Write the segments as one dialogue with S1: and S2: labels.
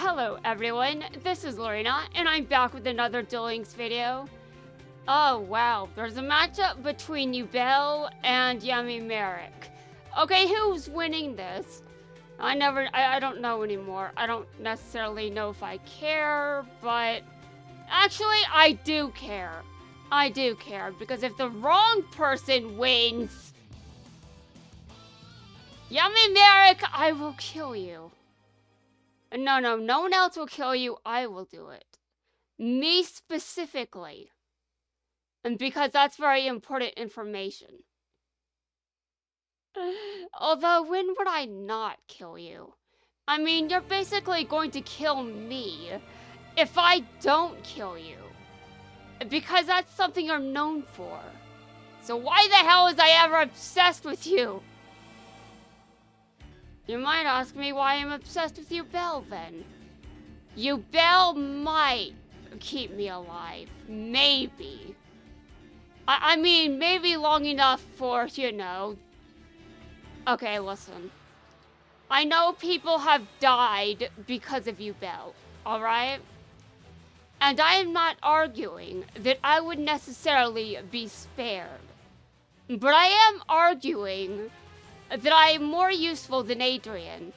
S1: Hello everyone, this is Lorena, and I'm back with another duelings video. Oh wow, there's a matchup between Ubel and Yummy Merrick. Okay, who's winning this? I don't know anymore. I don't necessarily know if I care, but actually I do care. I do care, because if the wrong person wins, Yummy Merrick, I will kill you. No one else will kill you, I will do it. Me specifically. And because that's very important information. Although, when would I not kill you? I mean, you're basically going to kill me if I don't kill you. Because that's something you're known for. So why the hell was I ever obsessed with you? You might ask me why I'm obsessed with Ubel then. Ubel might keep me alive. Maybe. I mean, maybe long enough for, you know... Okay, listen. I know people have died because of Ubel, alright? And I am not arguing that I would necessarily be spared. But I am arguing that I am more useful than Adrian.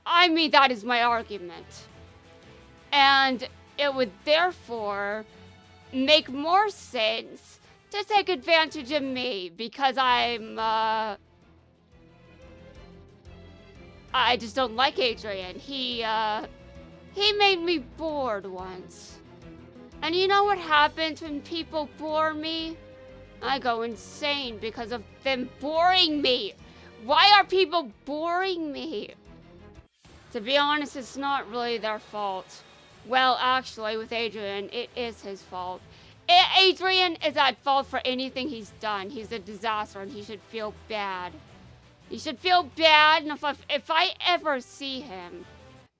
S1: I mean, that is my argument. And it would therefore make more sense to take advantage of me because I just don't like Adrian. He made me bored once. And you know what happens when people bore me? I go insane because of them boring me. Why are people boring me? To be honest, it's not really their fault. Well, actually, with Adrian, it is his fault. Adrian is at fault for anything he's done. He's a disaster and he should feel bad. He should feel bad, and if I ever see him,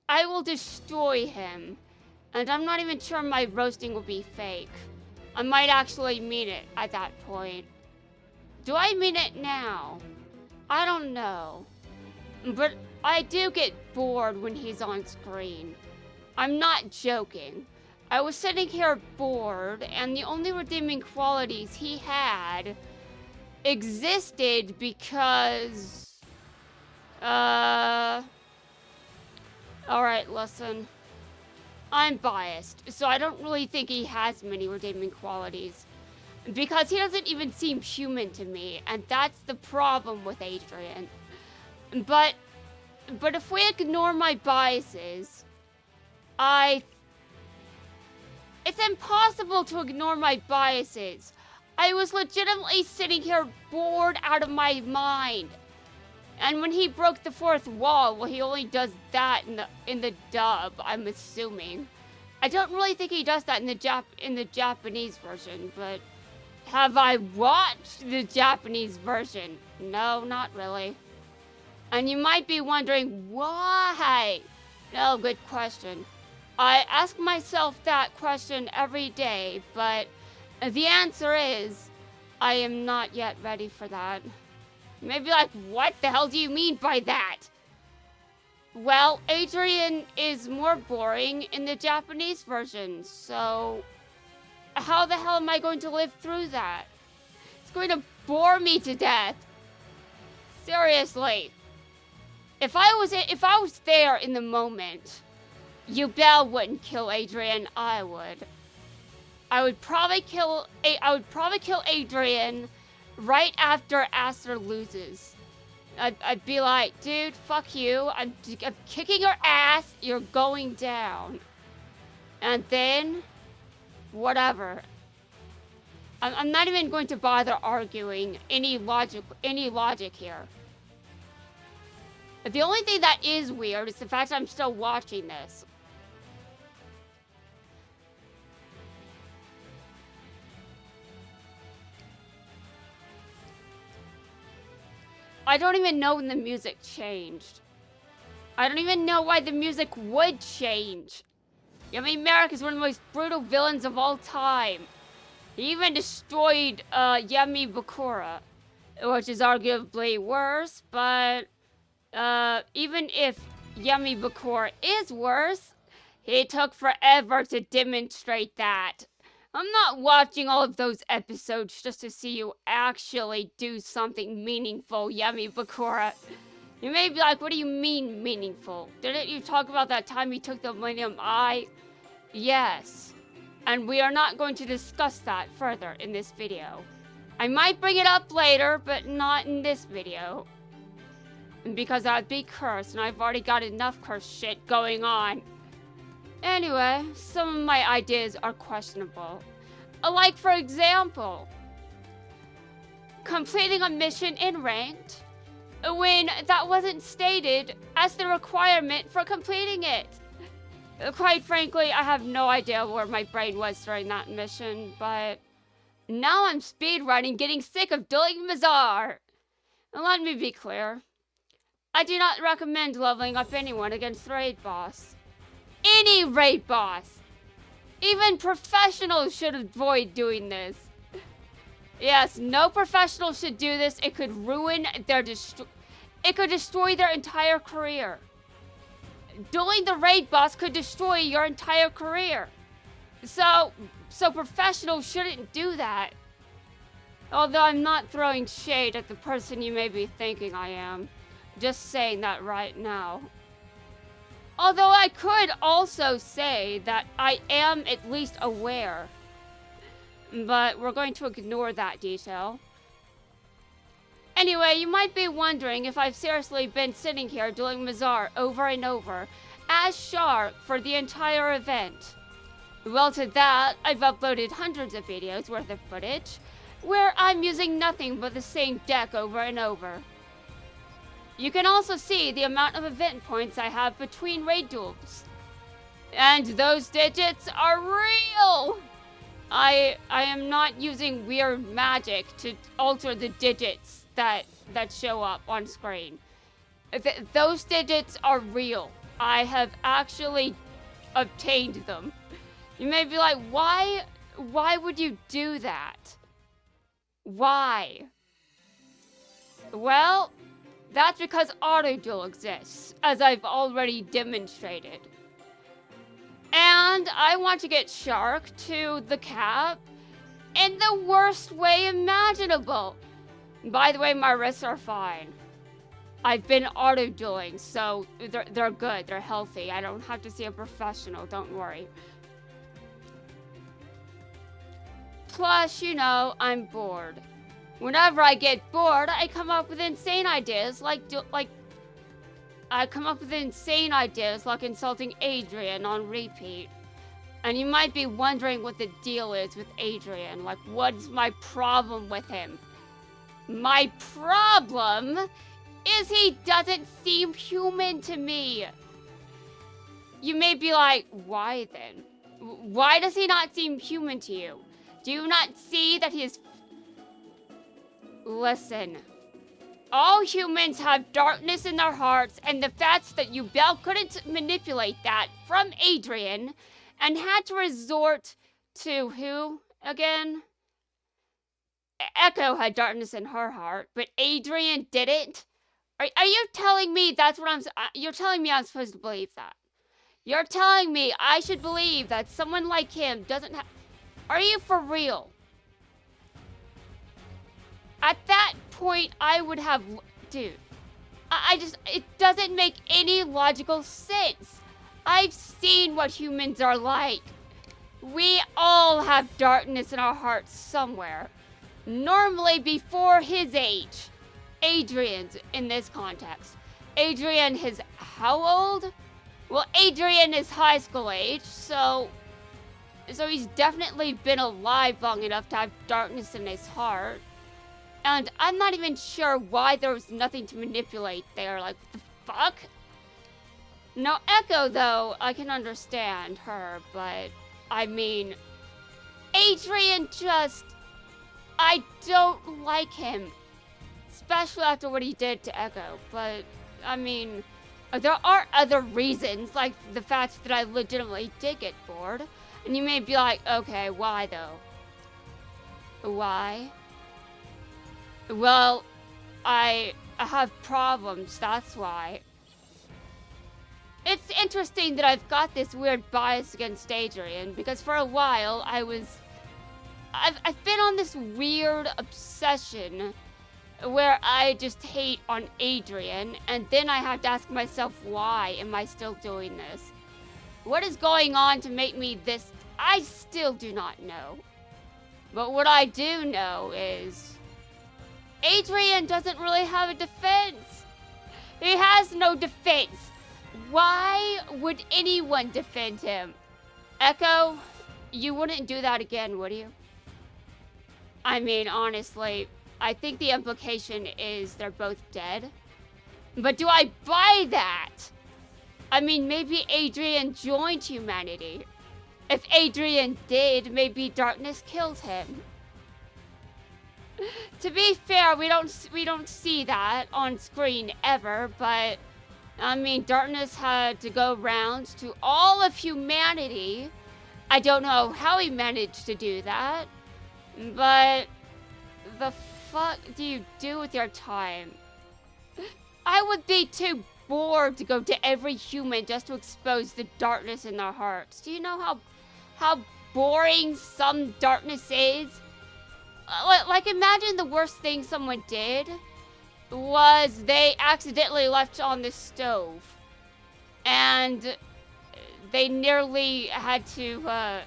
S1: I will destroy him. And I'm not even sure my roasting will be fake. I might actually mean it at that point. Do I mean it now? I don't know. But I do get bored when he's on screen. I'm not joking. I was sitting here bored, and the only redeeming qualities he had existed because... Alright, listen. I'm biased, so I don't really think he has many redeeming qualities. Because he doesn't even seem human to me, and that's the problem with Adrian. But if we ignore my biases, it's impossible to ignore my biases. I was legitimately sitting here bored out of my mind. And when he broke the fourth wall, well, he only does that in the dub, I'm assuming. I don't really think he does that in the Japanese version, but have I watched the Japanese version? No, not really. And you might be wondering why? No, good question. I ask myself that question every day, but the answer is I am not yet ready for that. You may be like, what the hell do you mean by that? Well, Adrian is more boring in the Japanese version, so how the hell am I going to live through that? It's going to bore me to death. Seriously. If I was there in the moment, Ubel wouldn't kill Adrian, I would. I would probably kill Adrian right after Aster loses. I'd be like, dude, fuck you. I'm kicking your ass. You're going down. And then, whatever. I'm not even going to bother arguing any logic here. The only thing that is weird is the fact that I'm still watching this. I don't even know when the music changed. I don't even know why the music would change. Yummy Merrick is one of the most brutal villains of all time. He even destroyed Yummy Bakura, which is arguably worse, but even if Yummy Bakura is worse. He took forever to demonstrate that. I'm not watching all of those episodes just to see you actually do something meaningful, Yummy Bakura. You may be like, what do you mean meaningful? Didn't you talk about that time you took the Millennium Eye? Yes. And we are not going to discuss that further in this video. I might bring it up later, but not in this video. Because I'd be cursed, and I've already got enough cursed shit going on. Anyway, some of my ideas are questionable. Like, for example, completing a mission in ranked when that wasn't stated as the requirement for completing it. Quite frankly, I have no idea where my brain was during that mission, but now I'm speedrunning, getting sick of dueling Mizar. And let me be clear. I do not recommend leveling up anyone against the raid boss. Any raid boss! Even professionals should avoid doing this. Yes, no professional should do this. It could ruin their it could destroy their entire career. Dueling the raid boss could destroy your entire career. So professionals shouldn't do that. Although I'm not throwing shade at the person you may be thinking I am. Just saying that right now. Although I could also say that I am at least aware. But we're going to ignore that detail. Anyway, you might be wondering if I've seriously been sitting here doing Mizar over and over as Shark for the entire event. Well, to that, I've uploaded hundreds of videos worth of footage where I'm using nothing but the same deck over and over. You can also see the amount of event points I have between raid duels. And those digits are real! I am not using weird magic to alter the digits that show up on screen. Those digits are real. I have actually obtained them. You may be like, why would you do that? Why? Well, that's because auto-duel exists, as I've already demonstrated. And I want to get Shark to the cap in the worst way imaginable. By the way, my wrists are fine. I've been auto-dueling, so they're good, they're healthy. I don't have to see a professional, don't worry. Plus, you know, I'm bored. Whenever I get bored, I come up with insane ideas like insulting Adrian on repeat. And you might be wondering what the deal is with Adrian. Like, what's my problem with him? My problem is he doesn't seem human to me. You may be like, why then? Why does he not seem human to you? Do you not see that he is... Listen. All humans have darkness in their hearts, and the fact that Yubel couldn't manipulate that from Adrian and had to resort to who again? Echo had darkness in her heart, but Adrian didn't? Are you telling me that's what you're telling me I'm supposed to believe that? You're telling me I should believe that someone like him doesn't have... Are you for real? At that point, I would have... Dude. It doesn't make any logical sense. I've seen what humans are like. We all have darkness in our hearts somewhere. Normally before his age. Adrian's in this context. Adrian is how old? Well, Adrian is high school age, so he's definitely been alive long enough to have darkness in his heart. And I'm not even sure why there was nothing to manipulate there. Like, what the fuck? Now, Echo, though, I can understand her, but, I mean, Adrian just... I don't like him. Especially after what he did to Echo. But, I mean, there are other reasons, like the fact that I legitimately did get bored. And you may be like, okay, why, though? Why? Well, I have problems, that's why. interesting that I've got this weird bias against Adrian, because for a while I've been on this weird obsession where I just hate on Adrian, and then I have to ask myself, why am I still doing this? What is going on to make me this? I still do not know. But what I do know is Adrian doesn't really have a defense. He has no defense. Why would anyone defend him? Echo, you wouldn't do that again, would you? I mean, honestly, I think the implication is they're both dead. But do I buy that? I mean, maybe Adrian joined humanity. If Adrian did, maybe darkness killed him. To be fair, we don't see that on screen ever, but I mean, darkness had to go round to all of humanity. I don't know how he managed to do that, but the fuck do you do with your time? I would be too bored to go to every human just to expose the darkness in their hearts. Do you know how boring some darkness is? Like, imagine the worst thing someone did was they accidentally left on the stove, and they nearly had to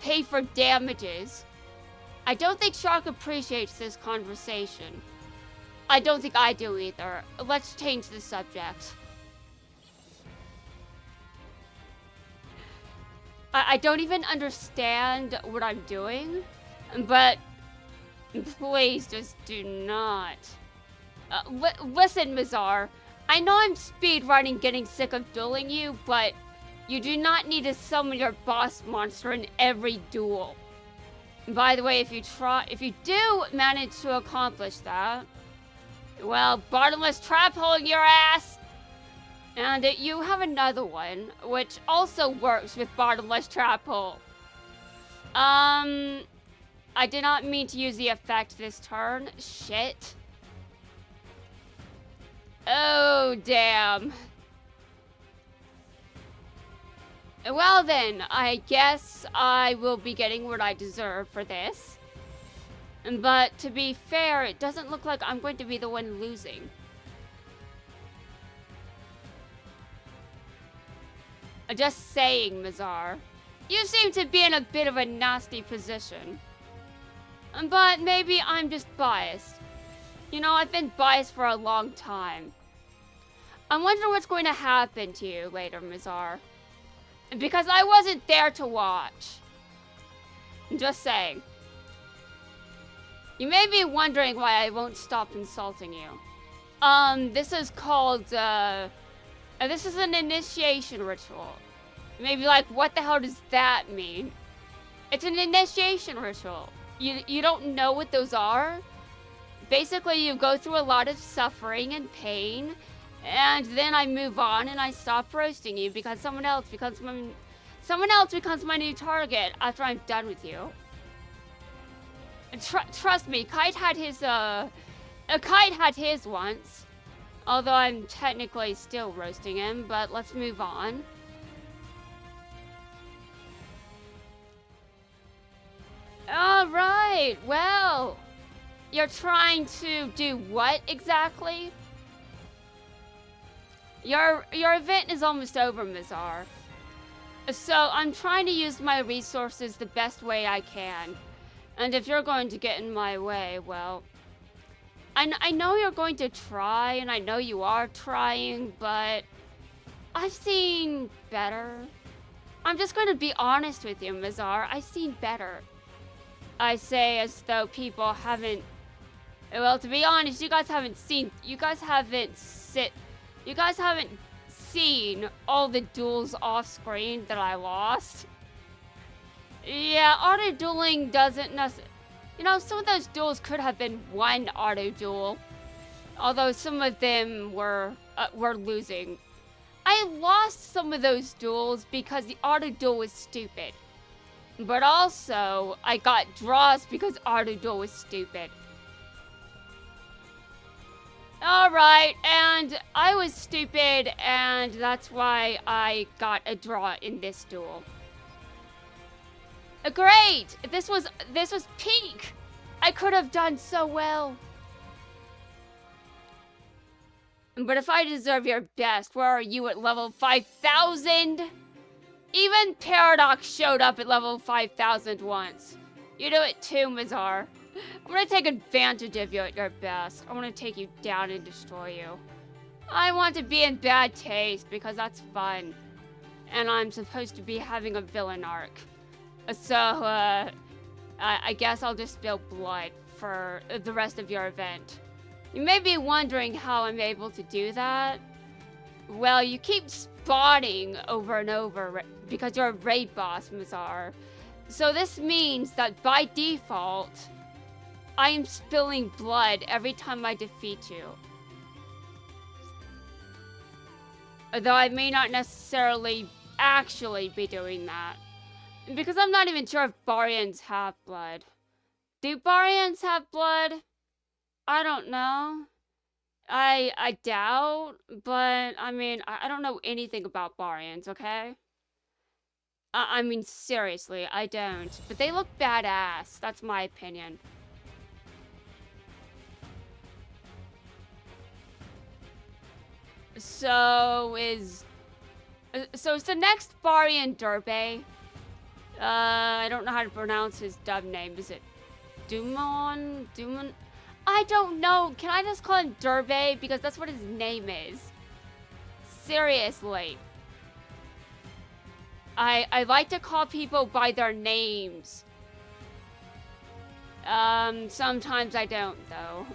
S1: pay for damages. I don't think Shark appreciates this conversation. I don't think I do either. Let's change the subject. I don't even understand what I'm doing, but please just do not. Listen, Mizar, I know I'm speedrunning getting sick of dueling you, but you do not need to summon your boss monster in every duel. By the way, if you do manage to accomplish that, well, bottomless trap holding your ass. And you have another one, which also works with bottomless trap hole. I did not mean to use the effect this turn. Shit. Oh, damn. Well then, I guess I will be getting what I deserve for this. But to be fair, it doesn't look like I'm going to be the one losing. Just saying, Mizar. You seem to be in a bit of a nasty position. But maybe I'm just biased. You know, I've been biased for a long time. I wonder what's going to happen to you later, Mizar. Because I wasn't there to watch. I'm just saying. You may be wondering why I won't stop insulting you. This is called, this is an initiation ritual. You may be like, what the hell does that mean? It's an initiation ritual. You don't know what those are? Basically, you go through a lot of suffering and pain, and then I move on and I stop roasting you because someone else becomes my new target after I'm done with you. And trust me, Kite had his once. Although I'm technically still roasting him, but let's move on. Alright, well, you're trying to do what exactly? Your event is almost over, Mizar. So I'm trying to use my resources the best way I can. And if you're going to get in my way, well, I know you're going to try, and I know you are trying, but I've seen better. I'm just going to be honest with you, Mizar. I've seen better. I say as though people haven't... Well, to be honest, you guys haven't seen all the duels off screen that I lost. Yeah, auto dueling doesn't necessarily... You know, some of those duels could have been one auto duel, although some of them were losing. I lost some of those duels because the auto duel was stupid. But also, I got draws because auto duel was stupid. Alright, and I was stupid, and that's why I got a draw in this duel. Great! This was peak! I could have done so well. But if I deserve your best, where are you at level 5,000? Even Paradox showed up at level 5,000 once. You do it too, Mizar. I'm gonna take advantage of you at your best. I want to take you down and destroy you. I want to be in bad taste because that's fun. And I'm supposed to be having a villain arc. So, I guess I'll just spill blood for the rest of your event. You may be wondering how I'm able to do that. Well, you keep spawning over and over because you're a raid boss, Mizar. So this means that by default, I am spilling blood every time I defeat you. Though I may not necessarily actually be doing that. Because I'm not even sure if Barians have blood. Do Barians have blood? I don't know. I doubt, but I mean, I don't know anything about Barians, okay? I mean, seriously, I don't. But they look badass. That's my opinion. So is the next Barian Derbe. I don't know how to pronounce his dub name. Is it Dumon? I don't know. Can I just call him Derbe? Because that's what his name is. Seriously. I like to call people by their names. Sometimes I don't, though.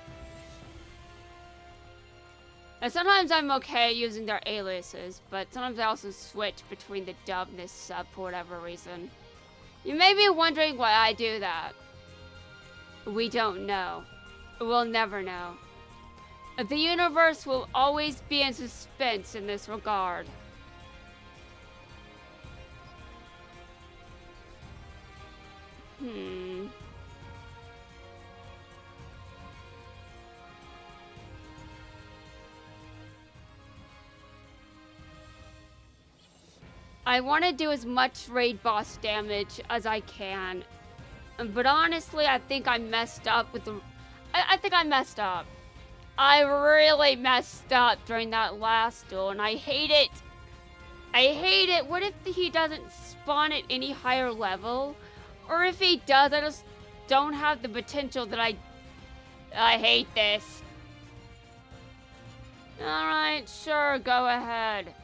S1: And sometimes I'm okay using their aliases, but sometimes I also switch between the dub and the sub for whatever reason. You may be wondering why I do that. We don't know. We'll never know. The universe will always be in suspense in this regard. I want to do as much raid boss damage as I can. But honestly, I think I messed up with the... I think I messed up. I really messed up during that last duel, and I hate it. I hate it. What if he doesn't spawn at any higher level? Or if he does, I just don't have the potential that I hate this. Alright, sure, go ahead.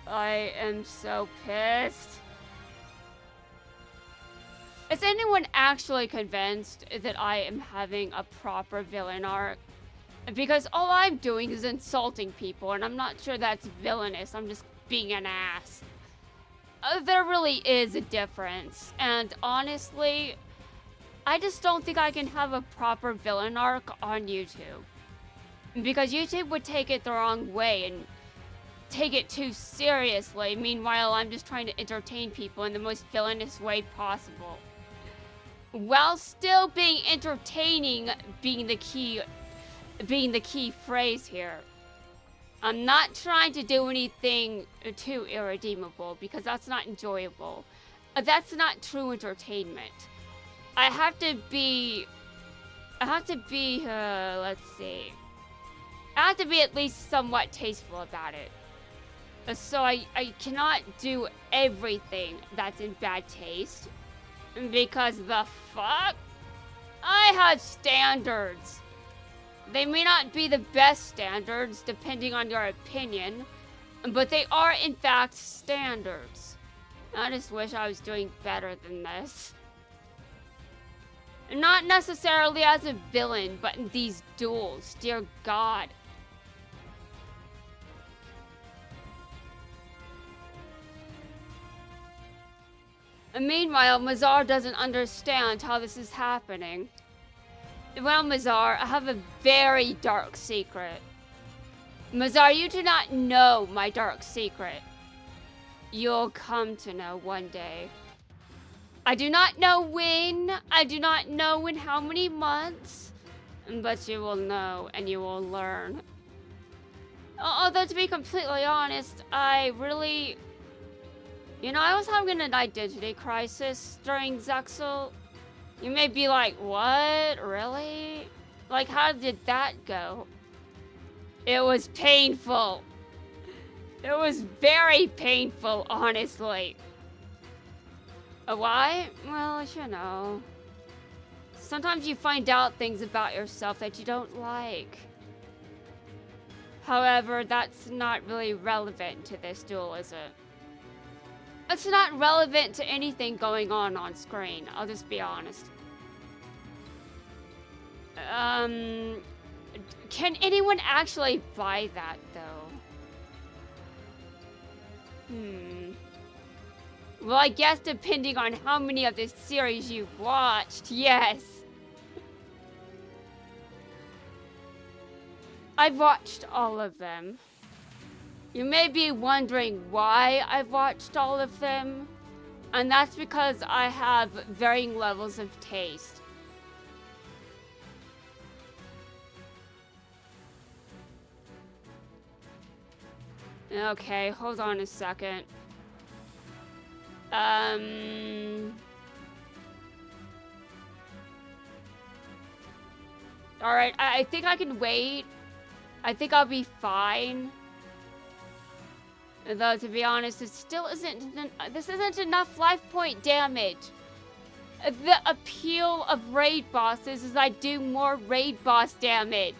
S1: I am so pissed. Is anyone actually convinced that I am having a proper villain arc? Because all I'm doing is insulting people, and I'm not sure that's villainous. I'm just being an ass. There really is a difference, and honestly, I just don't think I can have a proper villain arc on YouTube. Because YouTube would take it the wrong way and take it too seriously. Meanwhile, I'm just trying to entertain people in the most villainous way possible. While still being entertaining being the key phrase here. I'm not trying to do anything too irredeemable because that's not enjoyable. That's not true entertainment. I have to be, let's see. I have to be at least somewhat tasteful about it. So I cannot do everything that's in bad taste. Because the fuck? I have standards. They may not be the best standards, depending on your opinion, but they are, in fact, standards. I just wish I was doing better than this. Not necessarily as a villain, but in these duels, dear God. And meanwhile, Mizar doesn't understand how this is happening. Well, Mizar, I have a very dark secret. Mizar, you do not know my dark secret. You'll come to know one day. I do not know when. I do not know in how many months. But you will know and you will learn. Although, to be completely honest, I really... You know, I was having an identity crisis during Zexal. You may be like, what? Really? Like, how did that go? It was painful. It was very painful, honestly. Why? Well, you know. Sometimes you find out things about yourself that you don't like. However, that's not really relevant to this duel, is it? It's not relevant to anything going on screen. I'll just be honest. Can anyone actually buy that, though? Well, I guess depending on how many of this series you've watched, yes. I've watched all of them. You may be wondering why I've watched all of them, and that's because I have varying levels of taste. Okay, hold on a second. Alright, I think I can wait. I think I'll be fine. Though, to be honest, it still isn't... This isn't enough life point damage. The appeal of raid bosses is I do more raid boss damage.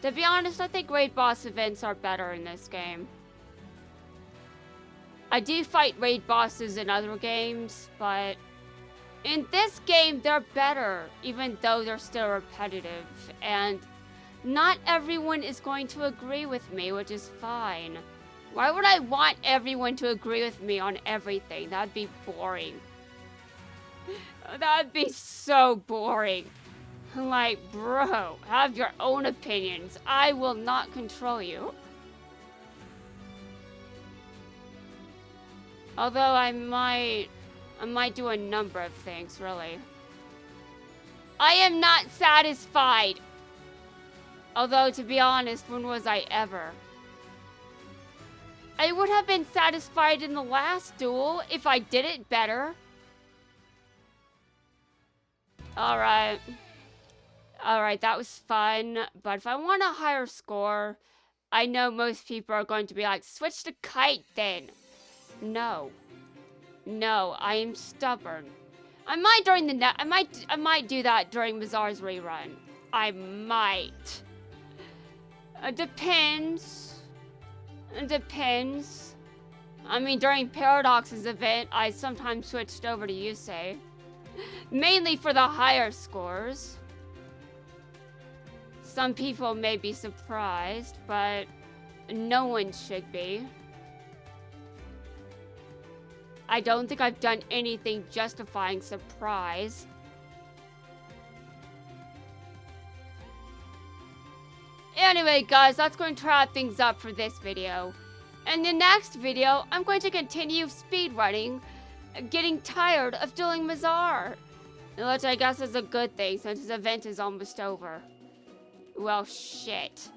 S1: To be honest, I think raid boss events are better in this game. I do fight raid bosses in other games, but in this game, they're better, even though they're still repetitive. And not everyone is going to agree with me, which is fine. Why would I want everyone to agree with me on everything? That'd be boring. That'd be so boring. Like, bro, have your own opinions. I will not control you. Although I might do a number of things, really. I am not satisfied. Although, to be honest, when was I ever? I would have been satisfied in the last duel if I did it better. Alright. Alright, that was fun. But if I want a higher score, I know most people are going to be like, switch to kite then. No. No, I am stubborn. I might during the I might do that during Mizar's rerun. I might. Depends. Depends. I mean, during Paradox's event, I sometimes switched over to Yusei. Mainly for the higher scores. Some people may be surprised, but no one should be. I don't think I've done anything justifying surprise. Anyway, guys, that's going to wrap things up for this video. In the next video, I'm going to continue speedrunning, getting tired of dueling Mizar. Which I guess is a good thing since his event is almost over. Well, shit.